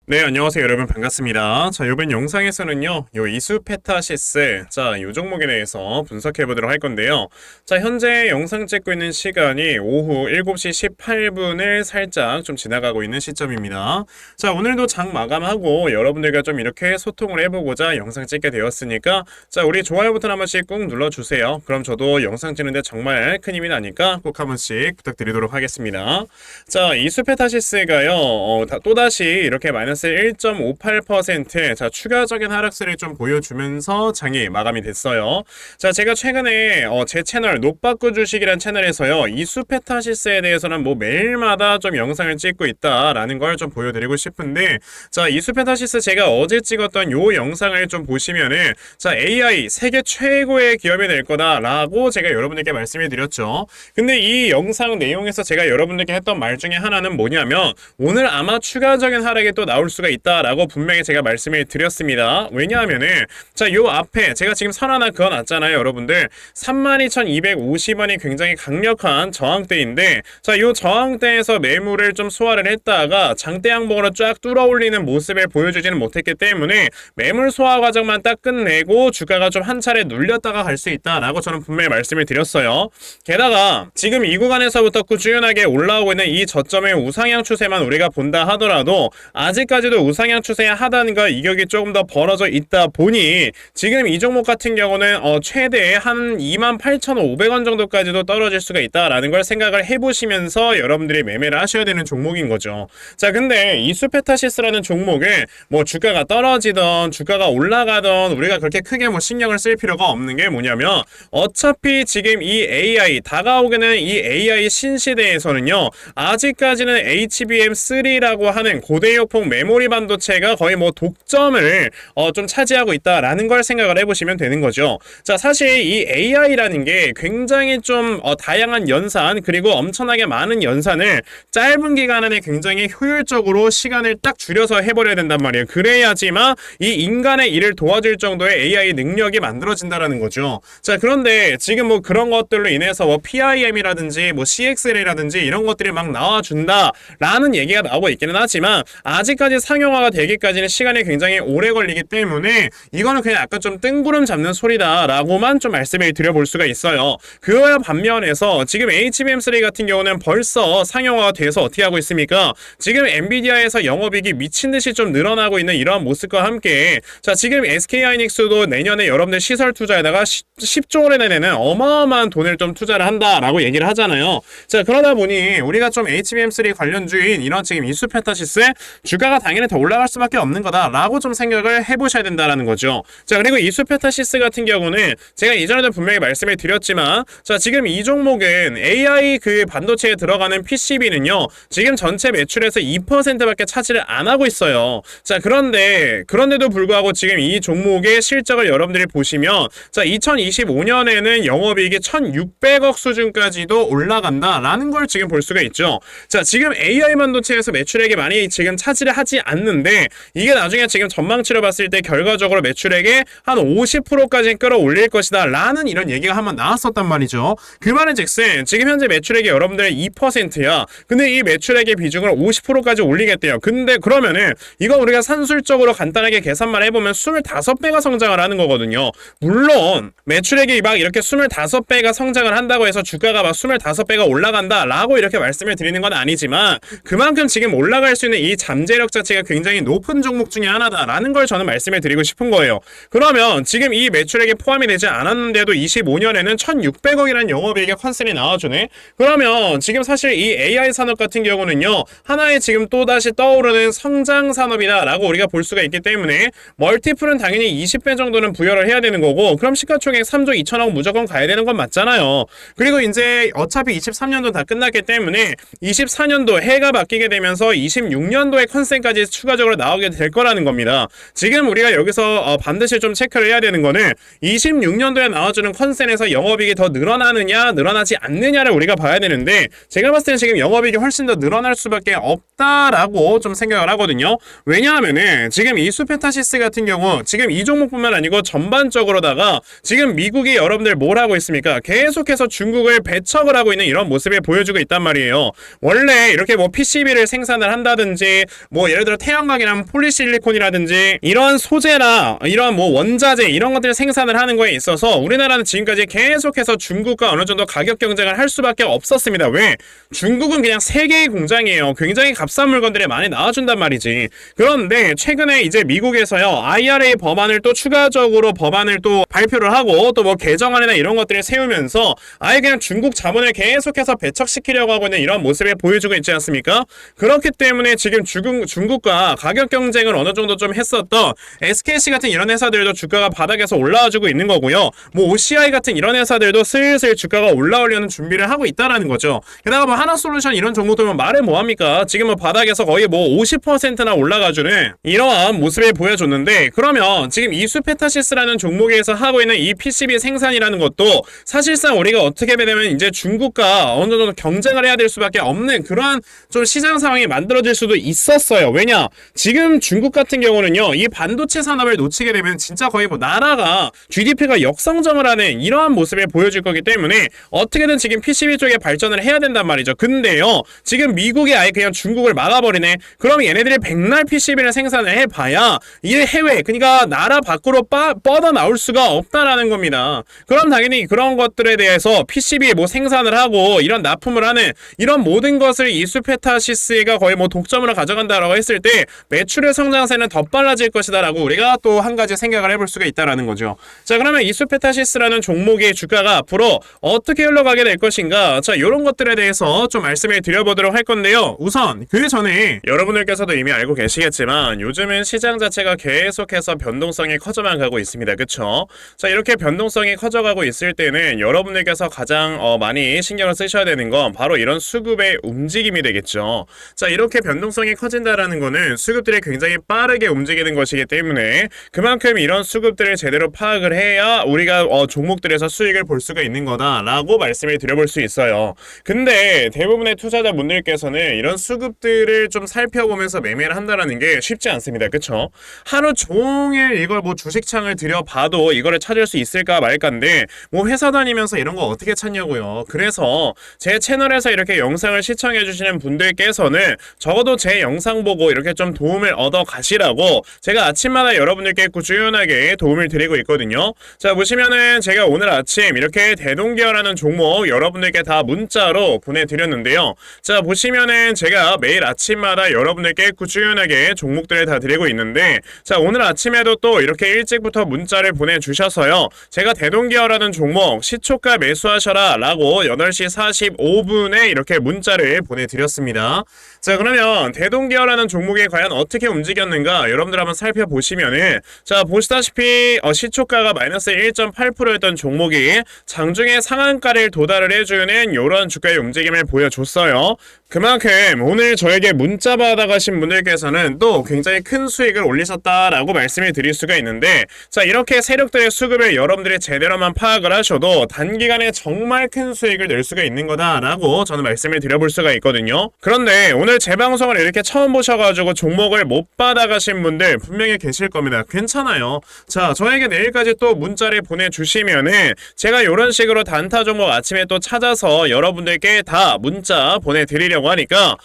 네, 안녕하세요, 여러분. 반갑습니다. 자, 이번 영상에서는요, 요 이수페타시스, 자, 요 종목에 대해서 분석해 보도록 할 건데요. 자, 현재 영상 찍고 있는 시간이 오후 7시 18분을 살짝 좀 지나가고 있는 시점입니다. 자, 오늘도 장 마감하고 여러분들과 좀 이렇게 소통을 해보고자 영상 찍게 되었으니까, 자, 우리 좋아요 버튼 한 번씩 꾹 눌러주세요. 그럼 저도 영상 찍는데 정말 큰 힘이 나니까 꼭 한 번씩 부탁드리도록 하겠습니다. 자, 이수페타시스가요, 또다시 이렇게 마이너스 1.58%, 자, 추가적인 하락세를 좀 보여주면서 장이 마감이 됐어요. 자, 제가 최근에 제 채널 녹박구 주식이란 채널에서요, 이수페타시스에 대해서는 뭐 매일마다 좀 영상을 찍고 있다라는 걸 좀 보여드리고 싶은데, 자, 이수페타시스 제가 어제 찍었던 요 영상을 좀 보시면은, 자, AI 세계 최고의 기업이 될 거다라고 제가 여러분들께 말씀을 드렸죠. 근데 이 영상 내용에서 제가 여러분들께 했던 말 중에 하나는 뭐냐면, 오늘 아마 추가적인 하락이 또 나올 수가 있다라고 분명히 제가 말씀을 드렸습니다. 왜냐하면은, 자, 요 앞에 제가 지금 선 하나 그어놨잖아요, 여러분들. 32,250원이 굉장히 강력한 저항대인데, 자, 요 저항대에서 매물을 좀 소화를 했다가 장대 양봉으로 쫙 뚫어 올리는 모습을 보여주지는 못했기 때문에 매물 소화 과정만 딱 끝내고 주가가 좀 한 차례 눌렸다가 갈 수 있다라고 저는 분명히 말씀을 드렸어요. 게다가 지금 이 구간에서부터 꾸준하게 올라오고 있는 이 저점의 우상향 추세만 우리가 본다 하더라도 아직까지도 우상향 추세의 하단과 이격이 조금 더 벌어져 있다 보니 지금 이 종목 같은 경우는 최대 한 28,500원 정도까지도 떨어질 수가 있다라는 걸 생각을 해보시면서 여러분들이 매매를 하셔야 되는 종목인 거죠. 자, 근데 이수페타시스라는 종목을 뭐 주가가 떨어지던 주가가 올라가던 우리가 그렇게 크게 뭐 신경을 쓸 필요가 없는 게 뭐냐면, 어차피 지금 이 AI 다가오게는 이 AI 신시대에서는요, 아직까지는 HBM3라고 하는 고대역폭 메모리 반도체가 거의 뭐 독점을 좀 차지하고 있다라는 걸 생각을 해보시면 되는 거죠. 자, 사실 이 AI라는 게 굉장히 좀 다양한 연산, 그리고 엄청나게 많은 연산을 짧은 기간 안에 굉장히 효율적으로 시간을 딱 줄여서 해버려야 된단 말이에요. 그래야지만 이 인간의 일을 도와줄 정도의 AI 능력이 만들어진다라는 거죠. 자, 그런데 지금 뭐 그런 것들로 인해서 뭐 PIM이라든지 뭐 CXL이라든지 이런 것들이 막 나와준다라는 얘기가 나오고 있기는 하지만, 아직까지 상용화가 되기까지는 시간이 굉장히 오래 걸리기 때문에 이거는 그냥 약간 좀 뜬구름 잡는 소리다라고만 좀 말씀을 드려볼 수가 있어요. 그와 반면에서 지금 HBM3 같은 경우는 벌써 상용화가 돼서 어떻게 하고 있습니까? 지금 엔비디아에서 영업이익이 미친듯이 좀 늘어나고 있는 이러한 모습과 함께, 자, 지금 SK하이닉스도 내년에 여러분들 시설 투자에다가 10조 원에 내는 어마어마한 돈을 좀 투자를 한다라고 얘기를 하잖아요. 자, 그러다 보니 우리가 좀 HBM3 관련주인 이런 지금 이수페타시스의 주가가 당연히 더 올라갈 수밖에 없는 거다라고 좀 생각을 해보셔야 된다라는 거죠. 자, 그리고 이수페타시스 같은 경우는 제가 이전에도 분명히 말씀을 드렸지만, 자, 지금 이 종목은 AI 그 반도체에 들어가는 PCB는요, 지금 전체 매출에서 2%밖에 차지를 안 하고 있어요. 자, 그런데도 불구하고 지금 이 종목의 실적을 여러분들이 보시면, 자, 2025년에는 영업이익이 1,600억 수준까지도 올라간다라는 걸 지금 볼 수가 있죠. 자, 지금 AI 반도체에서 매출액이 많이 지금 차지를 하지 않는데, 이게 나중에 지금 전망치로 봤을 때 결과적으로 매출액의 한 50%까지 끌어올릴 것이다 라는 이런 얘기가 한번 나왔었단 말이죠. 그 말은 즉슨 지금 현재 매출액이 여러분들의 2%야. 근데 이 매출액의 비중을 50%까지 올리겠대요. 근데 그러면은 이거 우리가 산술적으로 간단하게 계산만 해보면 25배가 성장을 하는 거거든요. 물론 매출액이 막 이렇게 25배가 성장을 한다고 해서 주가가 막 25배가 올라간다 라고 이렇게 말씀을 드리는 건 아니지만, 그만큼 지금 올라갈 수 있는 이 잠재력 자체가 굉장히 높은 종목 중에 하나다라는 걸 저는 말씀을 드리고 싶은 거예요. 그러면 지금 이 매출액에 포함이 되지 않았는데도 25년에는 1,600억이라는 영업이익의 컨센이 나와주네? 그러면 지금 사실 이 AI 산업 같은 경우는요, 하나의 지금 또다시 떠오르는 성장 산업이다 라고 우리가 볼 수가 있기 때문에 멀티플은 당연히 20배 정도는 부여를 해야 되는 거고, 그럼 시가총액 3조 2천억 무조건 가야 되는 건 맞잖아요. 그리고 이제 어차피 23년도 다 끝났기 때문에 24년도 해가 바뀌게 되면서 26년도에 컨센까지 추가적으로 나오게 될 거라는 겁니다. 지금 우리가 여기서 반드시 좀 체크를 해야 되는 거는 26년도에 나와주는 컨센에서 영업이익이 더 늘어나느냐 늘어나지 않느냐를 우리가 봐야 되는데, 제가 봤을 때는 지금 영업이익이 훨씬 더 늘어날 수밖에 없다라고 좀 생각을 하거든요. 왜냐하면은 지금 이수페타시스 같은 경우 지금 이 종목뿐만 아니고 전반적으로다가 지금 미국이 여러분들 뭘 하고 있습니까? 계속해서 중국을 배척을 하고 있는 이런 모습을 보여주고 있단 말이에요. 원래 이렇게 뭐 PCB를 생산을 한다든지 뭐 예를 들어 태양광이랑 폴리실리콘이라든지 이런 소재나 이런 뭐 원자재 이런 것들을 생산을 하는 거에 있어서 우리나라는 지금까지 계속해서 중국과 어느 정도 가격 경쟁을 할 수밖에 없었습니다. 왜? 중국은 그냥 세계의 공장이에요. 굉장히 값싼 물건들이 많이 나와준단 말이지. 그런데 최근에 이제 미국에서요, IRA 법안을 또 추가적으로 법안을 또 발표를 하고 또 뭐 개정안이나 이런 것들을 세우면서 아예 그냥 중국 자본을 계속해서 배척시키려고 하고 있는 이런 모습을 보여주고 있지 않습니까? 그렇기 때문에 지금 중국과 가격 경쟁을 어느 정도 좀 했었던 SKC 같은 이런 회사들도 주가가 바닥에서 올라와주고 있는 거고요. 뭐 OCI 같은 이런 회사들도 슬슬 주가가 올라오려는 준비를 하고 있다라는 거죠. 게다가 뭐 하나솔루션 이런 종목들은 말해 뭐합니까? 지금 뭐 바닥에서 거의 뭐 50%나 올라가주는 이러한 모습을 보여줬는데, 그러면 지금 이수페타시스라는 종목에서 하고 있는 이 PCB 생산이라는 것도 사실상 우리가 어떻게 되면 이제 중국과 어느 정도 경쟁을 해야 될 수밖에 없는 그러한 좀 시장 상황이 만들어질 수도 있었어요. 왜냐? 지금 중국 같은 경우는요, 이 반도체 산업을 놓치게 되면 진짜 거의 뭐 나라가 GDP가 역성장을 하는 이러한 모습을 보여줄 거기 때문에 어떻게든 지금 PCB 쪽에 발전을 해야 된단 말이죠. 근데요, 지금 미국이 아예 그냥 중국을 막아버리네. 그럼 얘네들이 백날 PCB를 생산을 해봐야 이 해외, 그러니까 나라 밖으로 뻗어나올 수가 없다라는 겁니다. 그럼 당연히 그런 것들에 대해서 PCB 뭐 생산을 하고 이런 납품을 하는 이런 모든 것을 이수페타시스가 거의 뭐 독점으로 가져간다라고 했을 때 매출의 성장세는 더 빨라질 것이다라고 우리가 또 한 가지 생각을 해볼 수가 있다라는 거죠. 자, 그러면 이수페타시스라는 종목의 주가가 앞으로 어떻게 흘러가게 될 것인가? 자, 이런 것들에 대해서 좀 말씀을 드려보도록 할 건데요. 우선 그 전에 여러분들께서도 이미 알고 계시겠지만 요즘은 시장 자체가 계속해서 변동성이 커져만 가고 있습니다. 그쵸? 자, 이렇게 변동성이 커져가고 있을 때는 여러분들께서 가장 많이 신경을 쓰셔야 되는 건 바로 이런 수급의 움직임이 되겠죠. 자, 이렇게 변동성이 커진다라는 거는 수급들이 굉장히 빠르게 움직이는 것이기 때문에 그만큼 이런 수급들을 제대로 파악을 해야 우리가 종목들에서 수익을 볼 수가 있는 거다라고 말씀을 드려볼 수 있어요. 근데 대부분의 투자자분들께서는 이런 수급들을 좀 살펴보면서 매매를 한다라는 게 쉽지 않습니다. 그쵸? 하루 종일 이걸 뭐 주식창을 들여봐도 이거를 찾을 수 있을까 말까인데 뭐 회사 다니면서 이런 거 어떻게 찾냐고요. 그래서 제 채널에서 이렇게 영상을 시청해주시는 분들께서는 적어도 제 영상 보고 이렇게 좀 도움을 얻어 가시라고 제가 아침마다 여러분들께 꾸준하게 도움을 드리고 있거든요. 자, 보시면은 제가 오늘 아침 이렇게 대동기어라는 종목 여러분들께 다 문자로 보내드렸는데요. 자, 보시면은 제가 매일 아침마다 여러분들께 꾸준하게 종목들을 다 드리고 있는데, 자, 오늘 아침에도 또 이렇게 일찍부터 문자를 보내주셔서요, 제가 대동기어라는 종목 시초가 매수하셔라 라고 8시 45분에 이렇게 문자를 보내드렸습니다. 자, 그러면 대동기어라는 종목이 과연 어떻게 움직였는가 여러분들 한번 살펴보시면은, 자, 보시다시피 시초가가 마이너스 1.8%였던 종목이 장중에 상한가를 도달을 해주는 이런 주가의 움직임을 보여줬어요. 그만큼 오늘 저에게 문자 받아가신 분들께서는 또 굉장히 큰 수익을 올리셨다라고 말씀을 드릴 수가 있는데, 자, 이렇게 세력들의 수급을 여러분들이 제대로만 파악을 하셔도 단기간에 정말 큰 수익을 낼 수가 있는 거다라고 저는 말씀을 드려볼 수가 있거든요. 그런데 오늘 제 방송을 이렇게 처음 보셔가지고 종목을 못 받아가신 분들 분명히 계실 겁니다. 괜찮아요. 자, 저에게 내일까지 또 문자를 보내주시면은 제가 이런 식으로 단타 종목 아침에 또 찾아서 여러분들께 다 문자 보내드리려고 하니까,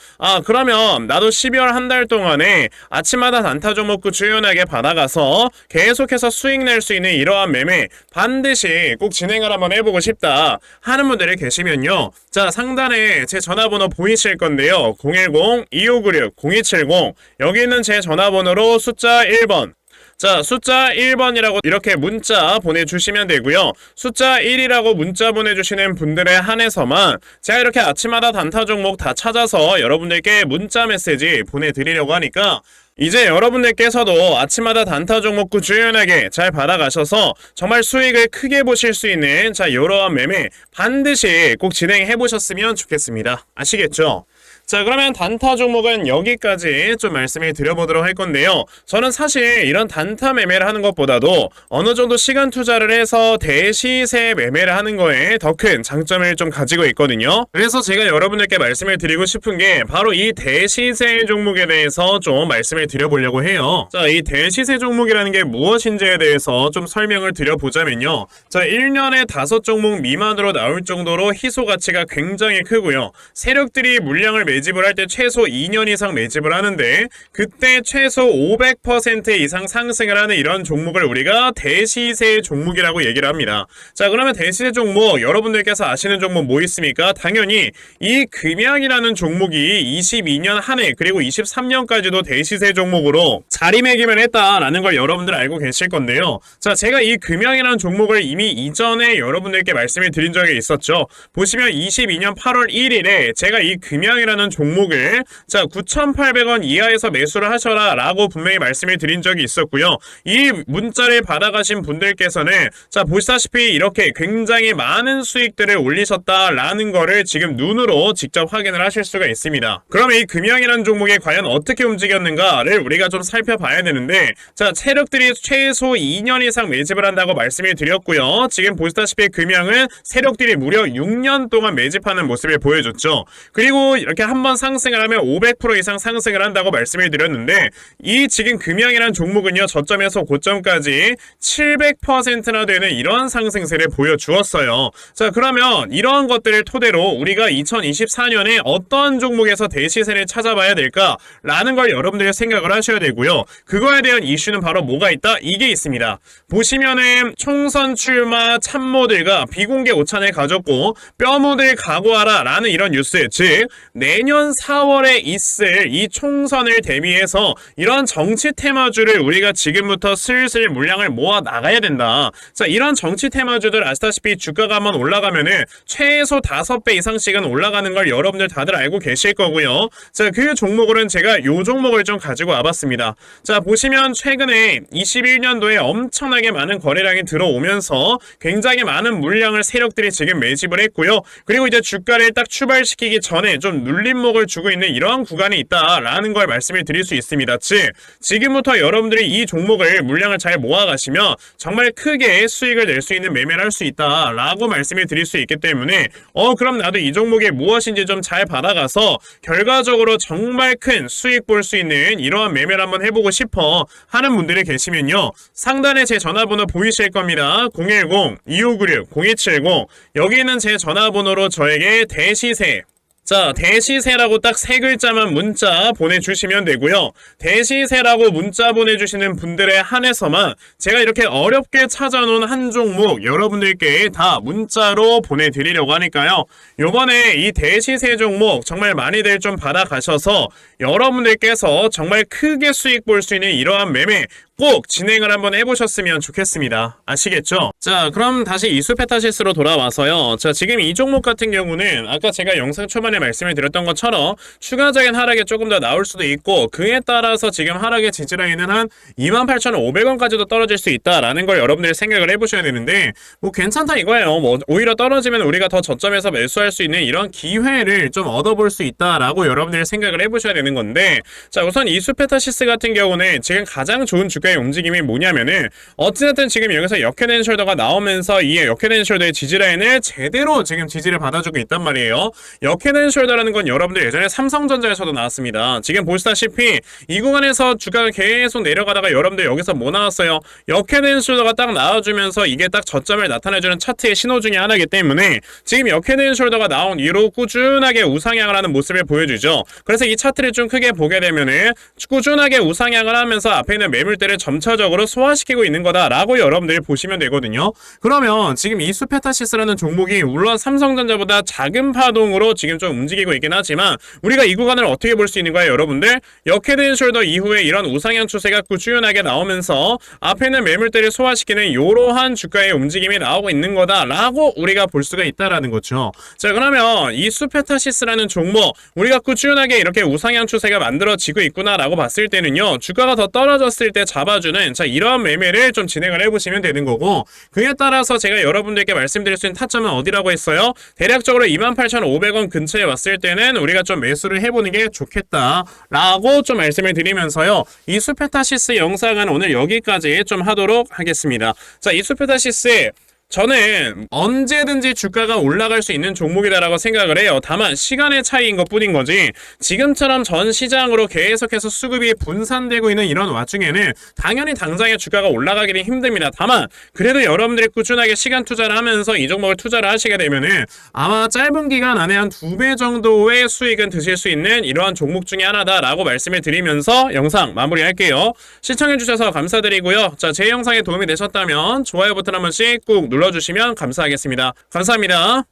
그러면 나도 12월 한 달 동안에 아침마다 단타 종목 꾸준하게 받아가서 계속해서 수익 낼 수 있는 이러한 매매 반드시 꼭 진행을 한번 해보고 싶다 하는 분들이 계시면요, 자, 상단에 제 전화번호 보이실 건데요, 010-2596-0270 여기 있는 제 전화번호로 숫자 1번, 자, 숫자 1번이라고 이렇게 문자 보내주시면 되고요. 숫자 1이라고 문자 보내주시는 분들에 한해서만 제가 이렇게 아침마다 단타 종목 다 찾아서 여러분들께 문자 메시지 보내드리려고 하니까, 이제 여러분들께서도 아침마다 단타 종목 꾸준하게 잘 받아가셔서 정말 수익을 크게 보실 수 있는, 자, 이러한 매매 반드시 꼭 진행해 보셨으면 좋겠습니다. 아시겠죠? 자, 그러면 단타 종목은 여기까지 좀 말씀을 드려보도록 할 건데요. 저는 사실 이런 단타 매매를 하는 것보다도 어느 정도 시간 투자를 해서 대시세 매매를 하는 거에 더 큰 장점을 좀 가지고 있거든요. 그래서 제가 여러분들께 말씀을 드리고 싶은 게 바로 이 대시세 종목에 대해서 좀 말씀을 드려보려고 해요. 자, 이 대시세 종목이라는 게 무엇인지에 대해서 좀 설명을 드려보자면요. 자, 1년에 5종목 미만으로 나올 정도로 희소 가치가 굉장히 크고요. 세력들이 물량을 매집을 할 때 최소 2년 이상 매집을 하는데 그때 최소 500% 이상 상승을 하는 이런 종목을 우리가 대시세 종목이라고 얘기를 합니다. 자, 그러면 대시세 종목 여러분들께서 아시는 종목 뭐 있습니까? 당연히 이 금양이라는 종목이 22년 한 해 그리고 23년까지도 대시세 종목으로 자리매김을 했다라는 걸 여러분들 알고 계실 건데요. 자, 제가 이 금양이라는 종목을 이미 이전에 여러분들께 말씀을 드린 적이 있었죠. 보시면 22년 8월 1일에 제가 이 금양이라는 종목을 자 9,800원 이하에서 매수를 하셔라 라고 분명히 말씀을 드린 적이 있었고요. 이 문자를 받아가신 분들께서는 자 보시다시피 이렇게 굉장히 많은 수익들을 올리셨다라는 거를 지금 눈으로 직접 확인을 하실 수가 있습니다. 그럼 이 금양이라는 종목이 과연 어떻게 움직였는가를 우리가 좀 살펴봐야 되는데 자 세력들이 최소 2년 이상 매집을 한다고 말씀을 드렸고요. 지금 보시다시피 금양은 세력들이 무려 6년 동안 매집하는 모습을 보여줬죠. 그리고 이렇게 한번 상승을 하면 500% 이상 상승을 한다고 말씀을 드렸는데 이 지금 금양이라는 종목은요 저점에서 고점까지 700%나 되는 이런 상승세를 보여주었어요. 자 그러면 이러한 것들을 토대로 우리가 2024년에 어떤 종목에서 대시세를 찾아봐야 될까라는 걸 여러분들이 생각을 하셔야 되고요. 그거에 대한 이슈는 바로 뭐가 있다? 이게 있습니다. 보시면은 총선 출마 참모들과 비공개 오찬을 가졌고 뼈묻을 각오하라 라는 이런 뉴스, 즉 내년 4월에 있을 이 총선을 대비해서 이런 정치 테마주를 우리가 지금부터 슬슬 물량을 모아 나가야 된다. 자 이런 정치 테마주들 아시다시피 주가가 한번 올라가면은 최소 5배 이상씩은 올라가는 걸 여러분들 다들 알고 계실 거고요. 자 그 종목으로는 제가 요 종목을 좀 가지고 와봤습니다. 자 보시면 최근에 21년도에 엄청나게 많은 거래량이 들어오면서 굉장히 많은 물량을 세력들이 지금 매집을 했고요. 그리고 이제 주가를 딱 출발시키기 전에 좀 눌림목을 주고 있는 이러한 구간이 있다라는 걸 말씀을 드릴 수 있습니다. 즉 지금부터 여러분들이 이 종목을 물량을 잘 모아가시면 정말 크게 수익을 낼 수 있는 매매를 할 수 있다라고 말씀을 드릴 수 있기 때문에 그럼 나도 이 종목이 무엇인지 좀 잘 받아가서 결과적으로 정말 큰 수익 볼 수 있는 이러한 매매를 한번 해보고 싶어 하는 분들이 계시면요. 상단에 제 전화번호 보이실 겁니다. 010-2596-0270 여기 있는 제 전화번호로 저에게 대시세 자 대시세라고 딱 3글자만 문자 보내주시면 되고요. 대시세라고 문자 보내주시는 분들에 한해서만 제가 이렇게 어렵게 찾아놓은 한 종목 여러분들께 다 문자로 보내드리려고 하니까요. 요번에 이 대시세 종목 정말 많이들 좀 받아가셔서 여러분들께서 정말 크게 수익 볼 수 있는 이러한 매매 꼭 진행을 한번 해보셨으면 좋겠습니다. 아시겠죠? 자 그럼 다시 이수페타시스로 돌아와서요. 자 지금 이 종목 같은 경우는 아까 제가 영상 초반에 말씀을 드렸던 것처럼 추가적인 하락이 조금 더 나올 수도 있고 그에 따라서 지금 하락의 지지라인은 한 28,500원까지도 떨어질 수 있다라는 걸 여러분들이 생각을 해보셔야 되는데 뭐 괜찮다 이거예요. 뭐 오히려 떨어지면 우리가 더 저점에서 매수할 수 있는 이런 기회를 좀 얻어볼 수 있다라고 여러분들이 생각을 해보셔야 되는 건데 자 우선 이수페타시스 같은 경우는 지금 가장 좋은 주가의 움직임이 뭐냐면은 어찌됐든 지금 여기서 역헤드 숄더가 나오면서 이 역헤드 숄더의 지지라인을 제대로 지금 지지를 받아주고 있단 말이에요. 역헤드 숄더라는 건 여러분들 예전에 삼성전자에서도 나왔습니다. 지금 보시다시피 이 구간에서 주가가 계속 내려가다가 여러분들 여기서 뭐 나왔어요? 역헤드 숄더가 딱 나와주면서 이게 딱 저점을 나타내주는 차트의 신호 중에 하나이기 때문에 지금 역헤드 숄더가 나온 이후로 꾸준하게 우상향을 하는 모습을 보여주죠. 그래서 이 차트를 좀 크게 보게 되면은 꾸준하게 우상향을 하면서 앞에 있는 매물대를 점차적으로 소화시키고 있는 거다라고 여러분들이 보시면 되거든요. 그러면 지금 이수페타시스라는 종목이 물론 삼성전자보다 작은 파동으로 지금 좀 움직이고 있긴 하지만 우리가 이 구간을 어떻게 볼 수 있는 거예요, 여러분들? 역헤드 숄더 이후에 이런 우상향 추세가 꾸준하게 나오면서 앞에 있는 매물대를 소화시키는 이러한 주가의 움직임이 나오고 있는 거다라고 우리가 볼 수가 있다라는 거죠. 자, 그러면 이수페타시스라는 종목 우리가 꾸준하게 이렇게 우상향 추세가 만들어지고 있구나라고 봤을 때는요. 주가가 더 떨어졌을 때 잡아주는 자 이러한 매매를 좀 진행을 해보시면 되는 거고 그에 따라서 제가 여러분들께 말씀드릴 수 있는 타점은 어디라고 했어요? 대략적으로 28,500원 근처에 왔을 때는 우리가 좀 매수를 해보는 게 좋겠다라고 좀 말씀을 드리면서요. 이수페타시스 영상은 오늘 여기까지 좀 하도록 하겠습니다. 자 이수페타시스 저는 언제든지 주가가 올라갈 수 있는 종목이다라고 생각을 해요. 다만 시간의 차이인 것 뿐인 거지, 지금처럼 전 시장으로 계속해서 수급이 분산되고 있는 이런 와중에는 당연히 당장에 주가가 올라가기는 힘듭니다. 다만 그래도 여러분들이 꾸준하게 시간 투자를 하면서 이 종목을 투자를 하시게 되면은 아마 짧은 기간 안에 한 2배 정도의 수익은 드실 수 있는 이러한 종목 중에 하나다라고 말씀을 드리면서 영상 마무리할게요. 시청해주셔서 감사드리고요. 자, 제 영상에 도움이 되셨다면 좋아요 버튼 한 번씩 꾹 눌러주시면 감사하겠습니다. 감사합니다.